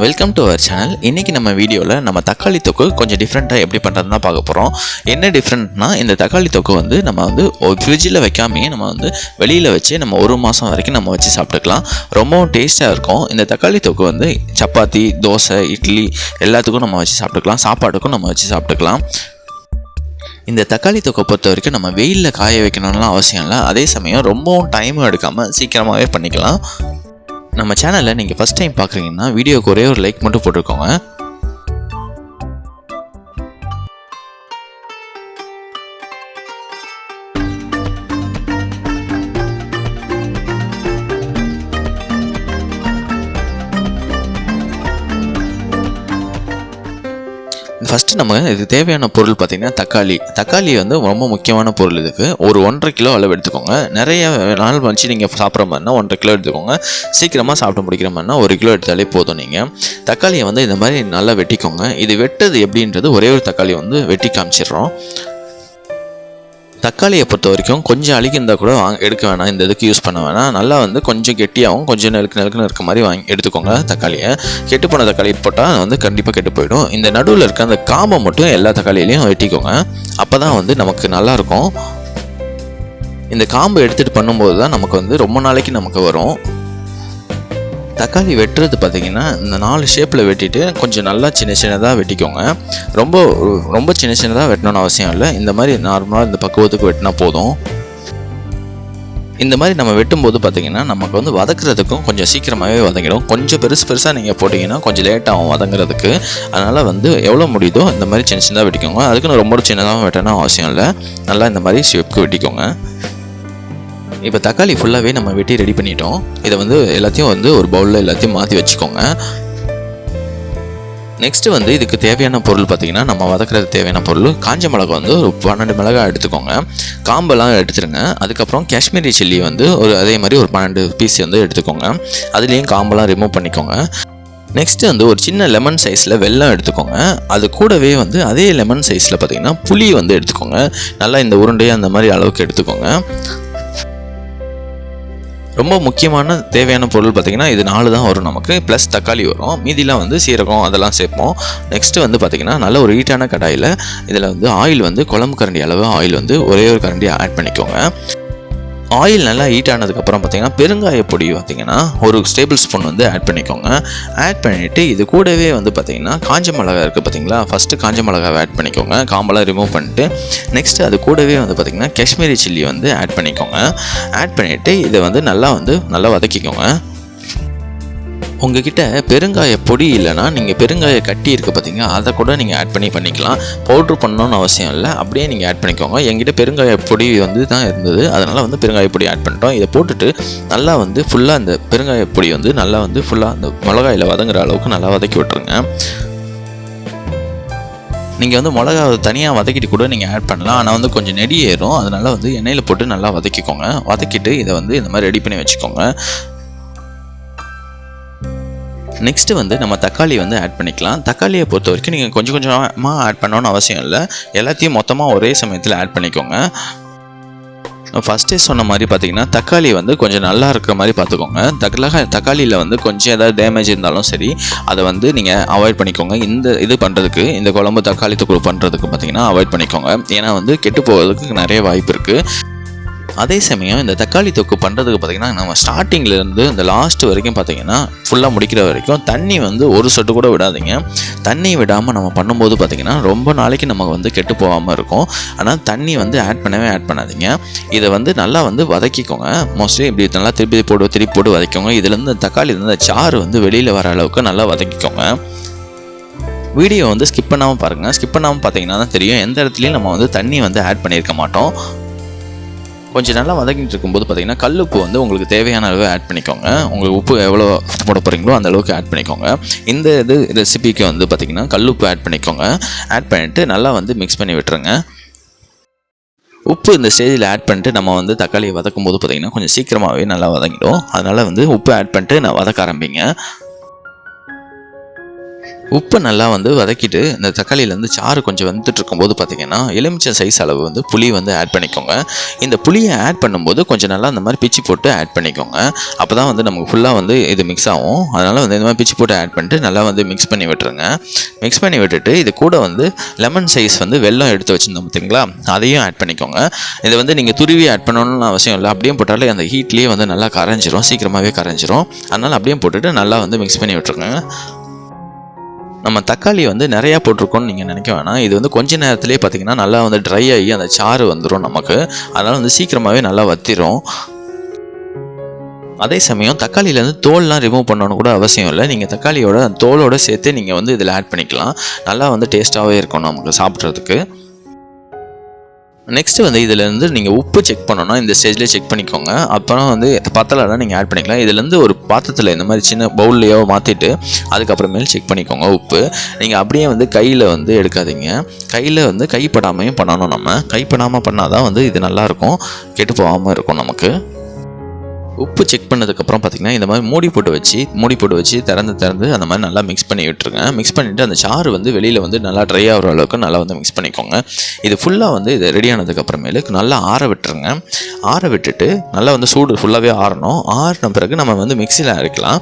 Welcome to our channel. இன்றைக்கி நம்ம வீடியோவில் நம்ம தக்காளி தொக்கு கொஞ்சம் டிஃப்ரெண்ட்டாக எப்படி பண்ணுறது தான் பார்க்க போகிறோம். என்ன டிஃப்ரெண்ட்னா, இந்த தக்காளி தொக்கு வந்து நம்ம வந்து ஃப்ரிட்ஜில் வைக்காமையே நம்ம வந்து வெளியில் வச்சு நம்ம 1 மாதம் வரைக்கும் நம்ம வச்சு சாப்பிட்டுக்கலாம். ரொம்பவும் டேஸ்ட்டாக இருக்கும். இந்த தக்காளி தொக்கு வந்து சப்பாத்தி, தோசை, இட்லி எல்லாத்துக்கும் நம்ம வச்சு சாப்பிட்டுக்கலாம். சாப்பாட்டுக்கும் நம்ம வச்சு சாப்பிட்டுக்கலாம். இந்த தக்காளி தொக்கை பொறுத்த வரைக்கும் நம்ம வெயிலில் காய வைக்கணும்லாம் அவசியம் இல்லை. அதே சமயம் ரொம்பவும் டைமும் எடுக்காமல் சீக்கிரமாகவே பண்ணிக்கலாம். நம்ம சேனலில் நீங்கள் ஃபஸ்ட் டைம் பார்க்குறீங்கன்னா வீடியோக்கு ஒரே ஒரு லைக் மட்டும் போட்டுருக்கோங்க. ஃபஸ்ட்டு நம்ம இதுக்கு தேவையான பொருள் பார்த்திங்கன்னா தக்காளி வந்து ரொம்ப முக்கியமான பொருள். இதுக்கு ஒரு 1.5 கிலோ அளவு எடுத்துக்கோங்க. நிறைய நாள் வச்சு நீங்கள் சாப்பிட்ற மாதிரினா 1.5 கிலோ எடுத்துக்கோங்க. சீக்கிரமாக சாப்பிட முடிக்கிற மாதிரினா 1 கிலோ எடுத்தாலே போதும். நீங்கள் தக்காளியை வந்து இந்த மாதிரி நல்லா வெட்டிக்கோங்க. இது வெட்டது எப்படின்றது ஒரே ஒரு தக்காளி வந்து வெட்டி காமிச்சிடுறோம். தக்காளியை பொறுத்த வரைக்கும் கொஞ்சம் அழுகி இருந்தால் கூட எடுக்க வேணாம். இந்த இதுக்கு யூஸ் பண்ண வேணாம். நல்லா வந்து கொஞ்சம் கெட்டியாகவும் கொஞ்சம் நெருக்குன்னு இருக்க மாதிரி எடுத்துக்கோங்க. தக்காளியை கெட்டு போன தக்காளி போட்டால் வந்து கண்டிப்பாக கெட்டு போயிடும். இந்த நடுவில் இருக்க அந்த காம்பை மட்டும் எல்லா தக்காளியிலையும் வெட்டிக்கோங்க. அப்போ தான் வந்து நமக்கு நல்லாயிருக்கும். இந்த காம்பை எடுத்துகிட்டு பண்ணும்போது தான் நமக்கு வந்து ரொம்ப நாளைக்கு நமக்கு வரும். தக்காளி வெட்டுறது பார்த்திங்கன்னா இந்த 4 ஷேப்பில் வெட்டிட்டு கொஞ்சம் நல்லா சின்னதாக வெட்டிக்கோங்க. ரொம்ப சின்னதாக வெட்டணும்னு அவசியம் இல்லை. இந்த மாதிரி நார்மலாக இந்த பக்குவத்துக்கு வெட்டினா போதும். இந்த மாதிரி நம்ம வெட்டும்போது பார்த்திங்கன்னா நமக்கு வந்து வதக்குறதுக்கும் கொஞ்சம் சீக்கிரமாகவே வதங்கிடும். கொஞ்சம் பெருசாக நீங்கள் போட்டிங்கன்னா கொஞ்சம் லேட்டாகும் வதங்குறதுக்கு. அதனால் வந்து எவ்வளோ முடியுதோ இந்த மாதிரி சின்னதாக வெட்டிக்கோங்க. அதுக்குன்னு ரொம்ப சின்னதாக வெட்டணும் அவசியம் இல்லை. நல்லா இந்த மாதிரி ஷேப்புக்கு வெட்டிக்கோங்க. இப்போ தக்காளி ஃபுல்லாகவே நம்ம வெட்டி ரெடி பண்ணிட்டோம். இதை வந்து எல்லாத்தையும் வந்து ஒரு பவுலில் எல்லாத்தையும் மாற்றி வச்சுக்கோங்க. நெக்ஸ்ட்டு வந்து இதுக்கு தேவையான பொருள் பார்த்திங்கன்னா, நம்ம வதக்குறதுக்கு தேவையான பொருள் காஞ்ச மிளகா வந்து ஒரு 12 மிளகாய் எடுத்துக்கோங்க. காம்பெல்லாம் எடுத்துருங்க. அதுக்கப்புறம் காஷ்மீரி சில்லி வந்து அதே மாதிரி ஒரு 12 பீஸ் வந்து எடுத்துக்கோங்க. அதுலேயும் காம்பெல்லாம் ரிமூவ் பண்ணிக்கோங்க. நெக்ஸ்ட்டு வந்து ஒரு சின்ன லெமன் சைஸில் வெல்லம் எடுத்துக்கோங்க. அது கூடவே வந்து அதே லெமன் சைஸில் பார்த்திங்கன்னா புளி வந்து எடுத்துக்கோங்க. நல்லா இந்த உருண்டையை அந்த மாதிரி அளவுக்கு எடுத்துக்கோங்க. ரொம்ப முக்கியமான தேவையான பொருள் பார்த்திங்கன்னா இது 4 தான் வரும் நமக்கு. ப்ளஸ் தக்காளி வரும். மீதிலாம் வந்து சீரகம் அதெல்லாம் சேர்ப்போம். நெக்ஸ்ட்டு வந்து பார்த்திங்கன்னா நல்ல ஒரு ஹீட்டான கடாயில் இதில் வந்து ஆயில் வந்து குழம்பு கரண்டி அளவு ஆயில் வந்து ஒரே ஒரு கரண்டி ஆட் பண்ணிக்கோங்க. ஆயில் நல்லா ஹீட் ஆனதுக்கப்புறம் பார்த்திங்கன்னா பெருங்காய பொடி பார்த்திங்கன்னா ஒரு டேபிள் ஸ்பூன் வந்து ஆட் பண்ணிக்கோங்க. ஆட் பண்ணிவிட்டு இது கூடவே வந்து பார்த்திங்கன்னா காஞ்ச மிளகா இருக்குது பார்த்திங்களா. ஃபஸ்ட்டு காஞ்ச மிளகாவை ஆட் பண்ணிக்கோங்க. காம்பெல்லாம் ரிமூவ் பண்ணிட்டு நெக்ஸ்ட்டு அது கூடவே வந்து பார்த்திங்கன்னா காஷ்மீரி சில்லி வந்து ஆட் பண்ணிக்கோங்க. ஆட் பண்ணிவிட்டு இதை வந்து நல்லா வதக்கிக்கோங்க. உங்ககிட்ட பெருங்காய பொடி இல்லைனா நீங்கள் பெருங்காய கட்டி இருக்குது பார்த்திங்க, அதை கூட நீங்கள் ஆட் பண்ணிக்கலாம். பவுட்ரு பண்ணணும்னு அவசியம் இல்லை. அப்படியே நீங்கள் ஆட் பண்ணிக்கோங்க. என்கிட்ட பெருங்காய பொடி வந்து தான் இருந்தது. அதனால் வந்து பெருங்காய பொடி ஆட் பண்ணிட்டோம். இதை போட்டுட்டு நல்லா வந்து ஃபுல்லாக அந்த பெருங்காய பொடி வந்து நல்லா வந்து ஃபுல்லாக அந்த மிளகாயில் வதங்குற அளவுக்கு நல்லா வதக்கி விட்டுருங்க. நீங்கள் வந்து மிளகா தனியாக வதக்கிட்டு கூட நீங்கள் ஆட் பண்ணலாம். ஆனால் வந்து கொஞ்சம் நெடி ஏறும். அதனால் வந்து எண்ணெயில் போட்டு நல்லா வதக்கிக்கோங்க. வதக்கிட்டு இதை வந்து இந்த மாதிரி ரெடி பண்ணி வச்சுக்கோங்க. நெக்ஸ்ட்டு வந்து நம்ம தக்காளி வந்து ஆட் பண்ணிக்கலாம். தக்காளியை பொறுத்த வரைக்கும் நீங்கள் கொஞ்சம் கொஞ்சமாக ஆட் பண்ணணும்னு அவசியம் இல்லை. எல்லாத்தையும் மொத்தமாக ஒரே சமயத்தில் ஆட் பண்ணிக்கோங்க. ஃபஸ்ட்டே சொன்ன மாதிரி பார்த்திங்கன்னா தக்காளி வந்து கொஞ்சம் நல்லா இருக்கிற மாதிரி பார்த்துக்கோங்க. தக்காளியில் வந்து கொஞ்சம் ஏதாவது டேமேஜ் இருந்தாலும் சரி, அதை வந்து நீங்கள் அவாய்ட் பண்ணிக்கோங்க. இது பண்ணுறதுக்கு இந்த குழம்பு தக்காளி தொக்கு பண்ணுறதுக்கு பார்த்திங்கன்னா அவாய்ட் பண்ணிக்கோங்க. ஏன்னா வந்து கெட்டு போகிறதுக்கு நிறைய வாய்ப்பு இருக்குது. அதே சமயம் இந்த தக்காளி தொக்கு பண்ணுறதுக்கு பார்த்திங்கன்னா நம்ம ஸ்டார்டிங்லேருந்து இந்த லாஸ்ட் வரைக்கும் பார்த்திங்கன்னா ஃபுல்லாக முடிக்கிற வரைக்கும் தண்ணி வந்து ஒரு சொட்டு கூட விடாதீங்க. தண்ணி விடாமல் நம்ம பண்ணும்போது பார்த்திங்கன்னா ரொம்ப நாளைக்கு நமக்கு வந்து கெட்டு போகாமல் இருக்கும். ஆனால் தண்ணி வந்து ஆட் பண்ணாதீங்க. இதை வந்து நல்லா வந்து வதக்கிக்கோங்க. மோஸ்ட்லி இப்படி நல்லா திருப்பி போட்டு வதக்கிக்கோங்க. இதுலேருந்து தக்காளி வந்து சாறு வந்து வெளியில் வர அளவுக்கு நல்லா வதக்கிக்கோங்க. வீடியோ வந்து ஸ்கிப் பண்ணாமல் பாருங்கள். ஸ்கிப் பண்ணாமல் பார்த்தீங்கன்னா தான் தெரியும் எந்த இடத்துலையும் நம்ம வந்து தண்ணி வந்து ஆட் பண்ணியிருக்க மாட்டோம். கொஞ்சம் நல்லா வதக்கிட்டு இருக்கும்போது பார்த்திங்கன்னா கல்லுப்பு வந்து உங்களுக்கு தேவையான அளவு ஆட் பண்ணிக்கோங்க. உங்களுக்கு உப்பு எவ்வளோ போட போகிறீங்களோ அந்த அளவுக்கு ஆட் பண்ணிக்கோங்க. இந்த ரெசிபிக்கு வந்து பார்த்திங்கன்னா கல்லுப்பு ஆட் பண்ணிக்கோங்க. ஆட் பண்ணிவிட்டு நல்லா வந்து மிக்ஸ் பண்ணி விட்டுருங்க. உப்பு இந்த ஸ்டேஜில் ஆட் பண்ணிட்டு நம்ம வந்து தக்காளியை வதக்கும் போது பார்த்திங்கன்னா கொஞ்சம் சீக்கிரமாகவே நல்லா வதங்கிடும். அதனால் வந்து உப்பு ஆட் பண்ணிட்டு நான் வதக்க ஆரம்பிங்க. உப்பு நல்லா வந்து வதக்கிட்டு இந்த தக்காளியிலேருந்து சாறு கொஞ்சம் வந்துட்டு இருக்கும்போது பார்த்தீங்கன்னா எலுமிச்சை சைஸ் அளவு வந்து புளி வந்து ஆட் பண்ணிக்கோங்க. இந்த புளியை ஆட் பண்ணும்போது கொஞ்சம் நல்லா இந்த மாதிரி பிச்சு போட்டு ஆட் பண்ணிக்கோங்க. அப்போ தான் வந்து நமக்கு ஃபுல்லாக வந்து இது மிக்ஸ் ஆகும். அதனால் வந்து இந்த மாதிரி பிச்சு போட்டு ஆட் பண்ணிட்டு நல்லா வந்து மிக்ஸ் பண்ணி விட்டுருங்க. மிக்ஸ் பண்ணி விட்டுட்டு இது கூட வந்து லெமன் சைஸ் வந்து வெல்லம் எடுத்து வச்சுருந்தோம் பார்த்தீங்களா, அதையும் ஆட் பண்ணிக்கோங்க. இதை வந்து நீங்கள் துருவி ஆட் பண்ணணும்னு அவசியம் இல்லை. அப்படியே போட்டாலே அந்த ஹீட்லேயே வந்து நல்லா கரைஞ்சிரும், சீக்கிரமாகவே கரைஞ்சிரும். அதனால் அப்படியே போட்டுட்டு நல்லா வந்து மிக்ஸ் பண்ணி விட்டுருங்க. நம்ம தக்காளி வந்து நிறையா போட்டிருக்கோம்னு நீங்கள் நினைக்க வேணாம். இது வந்து கொஞ்ச நேரத்துலேயே பார்த்தீங்கன்னா நல்லா வந்து ட்ரை ஆகி அந்த சாறு வந்துடும் நமக்கு. அதனால் வந்து சீக்கிரமாகவே நல்லா வத்திரும். அதே சமயம் தக்காளியிலேருந்து தோல்லாம் ரிமூவ் பண்ணணும்னு கூட அவசியம் இல்லை. நீங்கள் தக்காளியோட தோலோடு சேர்த்து நீங்கள் வந்து இதில் ஆட் பண்ணிக்கலாம். நல்லா வந்து டேஸ்ட்டாகவே இருக்கும் நமக்கு சாப்பிட்றதுக்கு. நெக்ஸ்ட்டு வந்து இதிலேருந்து நீங்கள் உப்பு செக் பண்ணணும்னா இந்த ஸ்டேஜ்லேயே செக் பண்ணிக்கோங்க. அப்புறம் வந்து பத்தலைனா நீங்கள் ஆட் பண்ணிக்கலாம். இதுலேருந்து ஒரு பாத்திரத்தில் இந்த மாதிரி சின்ன பவுல்லையோ மாற்றிட்டு அதுக்கப்புறமேல் செக் பண்ணிக்கோங்க உப்பு. நீங்கள் அப்படியே வந்து கையில் வந்து எடுக்காதீங்க. கையில் வந்து கைப்படாமையும் பண்ணணும். நம்ம கைப்படாமல் பண்ணால் தான் வந்து இது நல்லாயிருக்கும், கெட்டு போகாமல் இருக்கும் நமக்கு. உப்பு செக் பண்ணதுக்கப்புறம் பார்த்திங்கன்னா இந்த மாதிரி மூடி போட்டு வச்சு திறந்து அந்த மாதிரி நல்லா மிக்ஸ் பண்ணி விட்டுருங்க. மிக்ஸ் பண்ணிவிட்டு அந்த சாறு வந்து வெளியில் வந்து நல்லா ட்ரை ஆகிற அளவுக்கு நல்லா வந்து மிக்ஸ் பண்ணிக்கோங்க. இது ஃபுல்லாக வந்து இது ரெடி ஆனதுக்கப்புறமேலுக்கு நல்லா ஆற விட்டுருங்க. ஆற விட்டுட்டு நல்லா வந்து சூடு ஃபுல்லாகவே ஆறணும். ஆறின பிறகு நம்ம வந்து மிக்சியில் அரைக்கலாம்.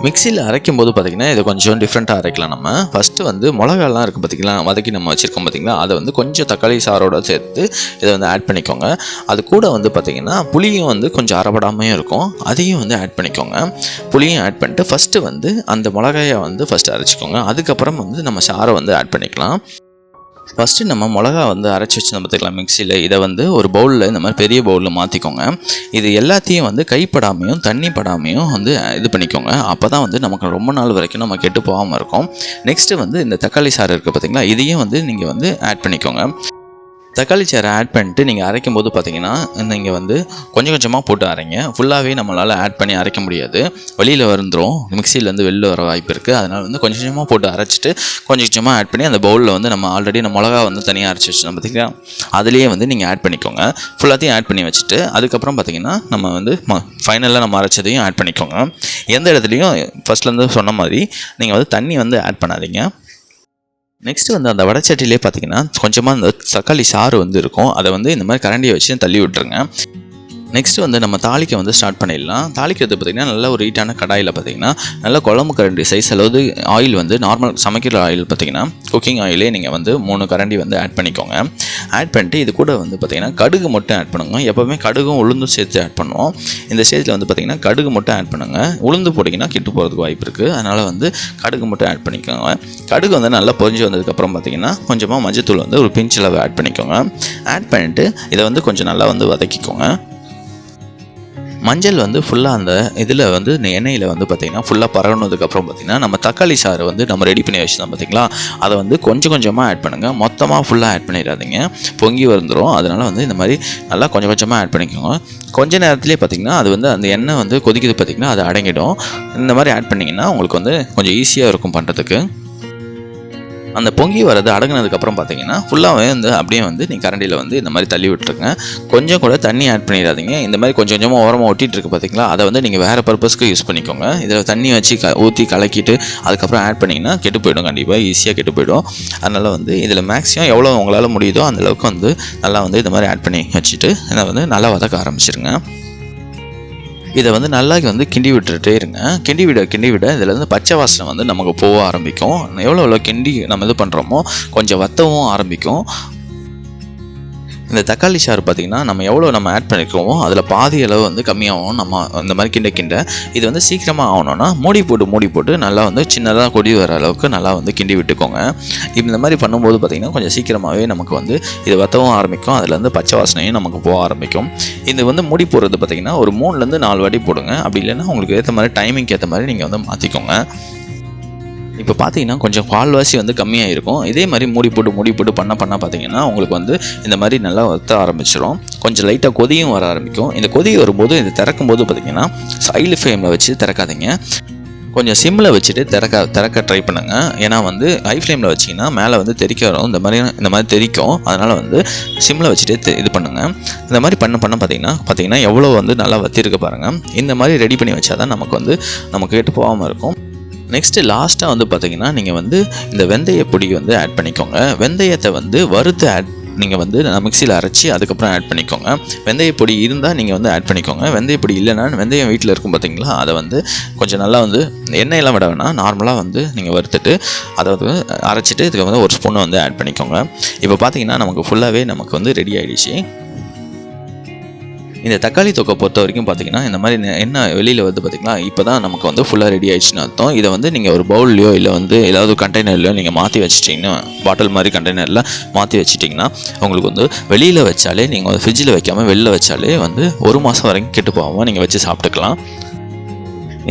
மிக்சியில் அரைக்கும் போது பார்த்திங்கன்னா இதை கொஞ்சம் டிஃப்ரெண்ட்டாக அரைக்கலாம். நம்ம ஃபஸ்ட்டு வந்து மிளகாலாம் இருக்குது பார்த்திங்களா, வதக்கி நம்ம வச்சுருக்கோம் பார்த்திங்களா, அதை வந்து கொஞ்சம் தக்காளி சாரோடு சேர்த்து இதை வந்து ஆட் பண்ணிக்கோங்க. அது கூட வந்து பார்த்திங்கன்னா புளியும் வந்து கொஞ்சம் அரைப்படாமையும் இருக்கும், அதையும் வந்து ஆட் பண்ணிக்கோங்க. புளியும் ஆட் பண்ணிட்டு ஃபஸ்ட்டு வந்து அந்த மிளகாயை வந்து ஃபஸ்ட்டு அரைச்சிக்கோங்க. அதுக்கப்புறம் வந்து நம்ம சாரை வந்து ஆட் பண்ணிக்கலாம். ஃபஸ்ட்டு நம்ம மிளகா வந்து அரைச்சி வச்சுருந்தோம் பார்த்துக்கலாம் மிக்சியில். இதை வந்து ஒரு பவுலில் இந்த மாதிரி பெரிய பவுலில் மாற்றிக்கோங்க. இது எல்லாத்தையும் வந்து கைப்படாமையும் தண்ணி படாமையும் வந்து இது பண்ணிக்கோங்க. அப்போ தான் வந்து நமக்கு ரொம்ப நாள் வரைக்கும் நம்ம கெட்டு போகாமல் இருக்கும். நெக்ஸ்ட்டு வந்து இந்த தக்காளி சாறு இருக்குது பார்த்திங்களா, இதையும் வந்து நீங்கள் வந்து ஆட் பண்ணிக்கோங்க. தக்காளி சாறை ஆட் பண்ணிட்டு நீங்கள் அரைக்கும் போது பார்த்தீங்கன்னா நீங்கள் வந்து கொஞ்சம் கொஞ்சமாக போட்டு அரைங்க. ஃபுல்லாகவே நம்மளால் ஆட் பண்ணி அரைக்க முடியாது, வெளியில் வந்துடும், மிக்சியிலேருந்து வெளில வர வாய்ப்பு இருக்குது. அதனால் வந்து கொஞ்சம் கொஞ்சமாக போட்டு அரைச்சிட்டு கொஞ்சம் கொஞ்சமாக ஆட் பண்ணி அந்த பவுலில் வந்து நம்ம ஆல்ரெடி நம்ம மிளகா வந்து தனியாக அரைச்சி வச்சுருந்தோம் பார்த்திங்கன்னா, அதுலேயே வந்து நீங்கள் ஆட் பண்ணிக்கோங்க. ஃபுல்லாத்தையும் ஆட் பண்ணி வச்சுட்டு அதுக்கப்புறம் பார்த்திங்கன்னா நம்ம வந்து ஃபைனலாக நம்ம அரைச்சதையும் ஆட் பண்ணிக்கோங்க. எந்த இடத்துலையும் ஃபஸ்ட்லேருந்து சொன்ன மாதிரி நீங்கள் வந்து தண்ணி வந்து ஆட் பண்ணாதீங்க. நெக்ஸ்ட்டு வந்து அந்த வடைச்சட்டிலே பார்த்தீங்கன்னா கொஞ்சமாக அந்த தக்காளி சாறு வந்து இருக்கும், அதை வந்து இந்த மாதிரி கரண்டியை வச்சு தள்ளி விட்டுருங்க. நெக்ஸ்ட்டு வந்து நம்ம தாளிக்க வந்து ஸ்டார்ட் பண்ணிடலாம். தாளிக்கிறது பார்த்திங்கன்னா நல்ல ஒரு ஹீட்டான கடாயில் பார்த்திங்கன்னா நல்ல குழம்பு கரண்டி சைஸ் அளவு ஆயில் வந்து நார்மல் சமைக்கிற ஆயில் பார்த்திங்கன்னா குக்கிங் ஆயிலே நீங்கள் வந்து 3 கரண்டி வந்து ஆட் பண்ணிக்கோங்க. ஆட் பண்ணிட்டு இது கூட வந்து பார்த்திங்கன்னா கடுகு மட்டும் ஆட் பண்ணுங்க. எப்போவுமே கடுகும் உளுந்தும் சேர்த்து ஆட் பண்ணுவோம். இந்த ஸ்டேஜில் வந்து பார்த்திங்கன்னா கடுகு மட்டும் ஆட் பண்ணுங்கள். உளுந்து போட்டிங்கன்னா கெட்டு போகிறதுக்கு வாய்ப்பு இருக்குது. அதனால் வந்து கடுகு மட்டும் ஆட் பண்ணிக்கோங்க. கடுகு வந்து நல்லா பொரிஞ்சு வந்ததுக்கப்புறம் பார்த்திங்கன்னா கொஞ்சமாக மஞ்சத்தூள் வந்து ஒரு பிஞ்ச் அளவு ஆட் பண்ணிக்கோங்க. ஆட் பண்ணிவிட்டு இதை வந்து கொஞ்சம் நல்லா வந்து வதக்கிக்கோங்க. மஞ்சள் வந்து ஃபுல்லாக அந்த இதில் வந்து எண்ணெயில் வந்து பார்த்திங்கன்னா ஃபுல்லாக பரவுனதுக்கப்புறம் பார்த்திங்கன்னா நம்ம தக்காளி சாறு வந்து நம்ம ரெடி பண்ணி வச்சுருந்தோம் பார்த்திங்களா, அதை வந்து கொஞ்சம் கொஞ்சமாக ஆட் பண்ணுங்கள். மொத்தமாக ஃபுல்லாக ஆட் பண்ணிடாதீங்க, பொங்கி வந்துடும். அதனால் வந்து இந்த மாதிரி நல்லா கொஞ்சம் கொஞ்சமாக ஆட் பண்ணிக்கோங்க. கொஞ்ச நேரத்துலேயே பார்த்திங்கன்னா அது வந்து அந்த எண்ணெய் வந்து கொதிக்குது பார்த்திங்கன்னா அது அடங்கிடும். இந்த மாதிரி ஆட் பண்ணிங்கன்னா உங்களுக்கு வந்து கொஞ்சம் ஈஸியாக இருக்கும் பண்ணுறதுக்கு. அந்த பொங்கி வரது அடங்கினதுக்கப்புறம் பார்த்தீங்கன்னா ஃபுல்லாகவே வந்து அப்படியே வந்து நீங்கள் கரண்டியில் வந்து இந்த மாதிரி தள்ளி விட்டுருங்க. கொஞ்சம் கூட தண்ணி ஆட் பண்ணிடாதீங்க. இந்த மாதிரி கொஞ்சம் கொஞ்சமாக ஓரமாக ஒட்டிகிட்டு இருக்குது பார்த்தீங்களா, அதை வந்து நீங்கள் வேறு பர்பஸ்க்கு யூஸ் பண்ணிக்கோங்க. இதில் தண்ணி வச்சு ஊற்றி கலக்கிட்டு அதுக்கப்புறம் ஆட் பண்ணிங்கன்னா கெட்டு போயிடும், கண்டிப்பாக ஈஸியாக கெட்டு போயிடும். அதனால் வந்து இதில் மேக்ஸிமம் எவ்வளோ உங்களால் முடியுதோ அந்தளவுக்கு வந்து நல்லா வந்து இந்த மாதிரி ஆட் பண்ணி வச்சுட்டு இதை வந்து நல்லா வதக்க ஆரம்பிச்சிருங்க. இதை வந்து நல்லா வந்து கிண்டி விட்டுட்டே இருங்க. கிண்டி விட இதில் வந்து பச்சை வாசனை வந்து நமக்கு போக ஆரம்பிக்கும். எவ்வளோ கிண்டி நம்ம இது பண்ணுறோமோ கொஞ்சம் வத்தவும் ஆரம்பிக்கும். இந்த தக்காளி சாறு பார்த்திங்கன்னா நம்ம எவ்வளோ நம்ம ஆட் பண்ணியிருக்கோமோ அதில் பாதி அளவு வந்து கம்மியாகும். நம்ம இந்த மாதிரி கிண்ட இது வந்து சீக்கிரமாக ஆகணும்னா மூடி போட்டு நல்லா வந்து சின்னதாக கொடி வர அளவுக்கு நல்லா வந்து கிண்டி விட்டுக்கோங்க. இந்த மாதிரி பண்ணும்போது பார்த்திங்கன்னா கொஞ்சம் சீக்கிரமாகவே நமக்கு வந்து இது வத்தவும் ஆரம்பிக்கும், அதில் வந்து பச்சை வாசனையும் நமக்கு போக ஆரம்பிக்கும். இது வந்து மூடி போடுறது பார்த்திங்கன்னா ஒரு 3லேருந்து 4 வாட்டி போடுங்க. அப்படி இல்லைன்னா உங்களுக்கு ஏற்ற மாதிரி டைமிங்க்கு ஏற்ற மாதிரி நீங்கள் வந்து மாற்றிக்கோங்க. இப்போ பார்த்தீங்கன்னா கொஞ்சம் கால்வாசி வந்து கம்மியாக இருக்கும். இதே மாதிரி மூடி போட்டு பண்ண பார்த்தீங்கன்னா உங்களுக்கு வந்து இந்த மாதிரி நல்லா வத்த ஆரம்பிச்சிடும். கொஞ்சம் லைட்டாக கொதியும் வர ஆரம்பிக்கும். இந்த கொதி வரும்போது இது திறக்கும் போது பார்த்தீங்கன்னா சைடு ஃப்ளேமில் வச்சு திறக்காதீங்க, கொஞ்சம் சிம்மில் வச்சுட்டு திறக்க ட்ரை பண்ணுங்கள். ஏன்னா வந்து ஹை ஃப்ளேமில் வச்சிங்கன்னா மேலே வந்து தெறிக்க வரும், இந்த மாதிரி தெறிக்கும். அதனால் வந்து சிம்மில் வச்சுட்டு இது பண்ணுங்கள். இந்த மாதிரி பண்ண பார்த்தீங்கன்னா எவ்வளோ வந்து நல்லா வத்திருக்கு பாருங்கள். இந்த மாதிரி ரெடி பண்ணி வச்சா தான் நமக்கு கெட்டு போகாமல் இருக்கும். நெக்ஸ்ட்டு லாஸ்ட்டாக வந்து பார்த்திங்கன்னா நீங்கள் வந்து இந்த வெந்தய பொடி வந்து ஆட் பண்ணிக்கோங்க. வெந்தயத்தை வந்து வறுத்து நீங்கள் வந்து மிக்சியில் அரைச்சி அதுக்கப்புறம் ஆட் பண்ணிக்கோங்க. வெந்தய பொடி இருந்தால் நீங்கள் வந்து ஆட் பண்ணிக்கோங்க. வெந்தய பொடி இல்லைன்னா வெந்தயம் வீட்டில் இருக்கும் பார்த்தீங்களா, அதை வந்து கொஞ்சம் நல்லா வந்து எண்ணெயெல்லாம் விட வேணாம், நார்மலாக வந்து நீங்கள் வறுத்துட்டு அதை வந்து அரைச்சிட்டு இதுக்கு வந்து ஒரு ஸ்பூன் வந்து ஆட் பண்ணிக்கோங்க. இப்போ பார்த்தீங்கன்னா நமக்கு ஃபுல்லாகவே நமக்கு வந்து ரெடி ஆகிடுச்சு. இந்த தக்காளி தொக்கை பொறுத்த வரைக்கும் பார்த்தீங்கன்னா இந்த மாதிரி என்ன வெளியில் வந்து பார்த்திங்கன்னா இப்போ தான் நமக்கு வந்து ஃபுல்லாக ரெடி ஆகிடுச்சுன்னு அர்த்தம். இதை வந்து நீங்கள் ஒரு பவுல்லையோ இல்லை வந்து ஏதாவது கண்டெய்னர்லையோ நீங்கள் மாற்றி வச்சிட்டிங்கன்னா, பாட்டில் மாதிரி கண்டெய்னரில் மாற்றி வச்சிட்டிங்கன்னா உங்களுக்கு வந்து வெளியில் வச்சாலே நீங்கள் ஃப்ரிட்ஜில் வைக்காமல் வெளில வச்சாலே வந்து 1 மாதம் வரைக்கும் கெட்டு போகாமல் நீங்கள் வச்சு சாப்பிட்டுக்கலாம்.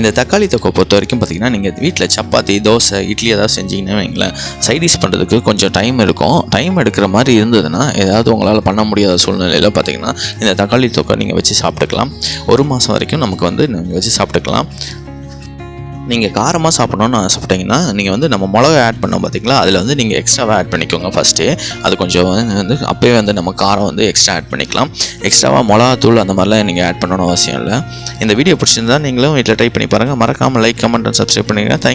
இந்த தக்காளி தொக்கை பொறுத்த வரைக்கும் பார்த்திங்கன்னா நீங்கள் வீட்டில் சப்பாத்தி, தோசை, இட்லி ஏதாவது செஞ்சிங்கன்னா வைங்களேன், சைடிஷ் பண்ணுறதுக்கு கொஞ்சம் டைம் இருக்கும். டைம் எடுக்கிற மாதிரி இருந்ததுன்னா ஏதாவது உங்களால் பண்ண முடியாத சூழ்நிலையில் பார்த்திங்கன்னா இந்த தக்காளி தொக்கை நீங்கள் வச்சு சாப்பிட்டுக்கலாம். 1 மாதம் வரைக்கும் நமக்கு வந்து நீங்கள் வச்சு சாப்பிட்டுக்கலாம். நீங்கள் காரமாக சாப்பிட்ணுன்னு ஆசைப்பட்டீங்கன்னா நீங்கள் வந்து நம்ம மிளகா ஆட் பண்ணோம் பார்த்தீங்களா, அதில் வந்து நீங்கள் எக்ஸ்ட்ராவாக ஆட் பண்ணிக்கோங்க ஃபஸ்ட்டு. அது கொஞ்சம் வந்து அப்போயே வந்து நம்ம காரம் வந்து எக்ஸ்ட்ரா ஆட் பண்ணிக்கலாம். எக்ஸ்ட்ராவாக மிளகாத்தூள் அந்த மாதிரிலாம் நீங்கள் ஆட் பண்ணணும்னு அவசியம் இல்லை. இந்த வீடியோ பிடிச்சிருந்தா நீங்களும் வீட்டில் ட்ரை பண்ணி பாருங்கள். மறக்காமல் லைக், கமெண்ட் அண்ட் சப்ஸ்கிரைப் பண்ணிடுங்க. தேங்க்யூ.